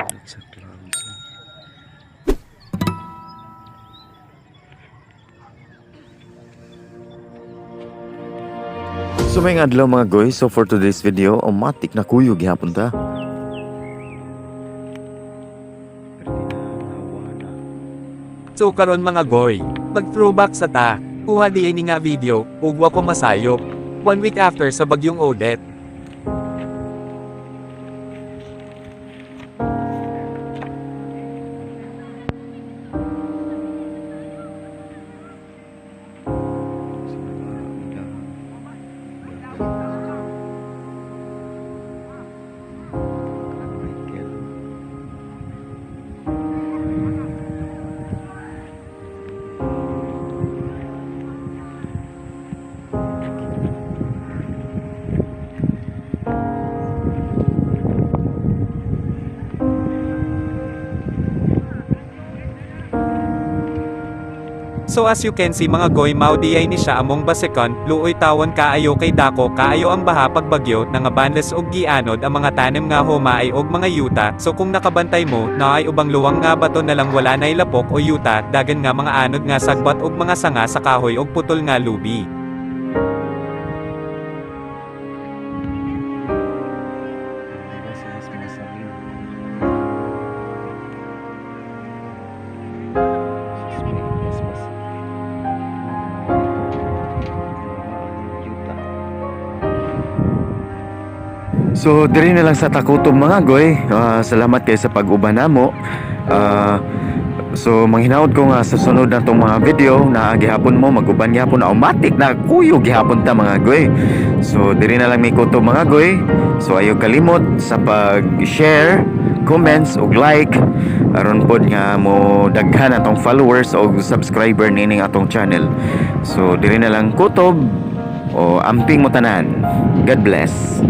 Sa clouds. So may adlaw mga goy, so for today's video, matik na kuyog gihapon ta. So karon mga goy, mag-throwback sa ta. Kuha di ini nga video, ugwa ko masayop. 1 week after sa bagyong Odette. So as you can see mga goy, maudiyay ni siya among basekon, luoy tawon kaayo kay dako kaayo ang baha pagbagyo na nga banles og gianod ang mga tanim nga humaay og mga yuta. So kung nakabantay mo, na ay ubang luwang nga bato na lang wala nay lapok o yuta, dagan nga mga anod nga sagbat og mga sanga sa kahoy og putol nga lubi. So diri na lang sa takutom mga goy. Salamat kayo sa pag-uban namo. So manghinaot ko nga sa sunod na tong mga video na gihapon mo mag-uban gihapon automatic na kuyo gihapon ta mga goy. So diri na lang mi kutob mga goy. So ayo kalimot sa pag-share, comments ug like aron pod nga mo daghan atong followers ug subscriber nining atong channel. So diri na lang kutob o amping mo tanan. God bless.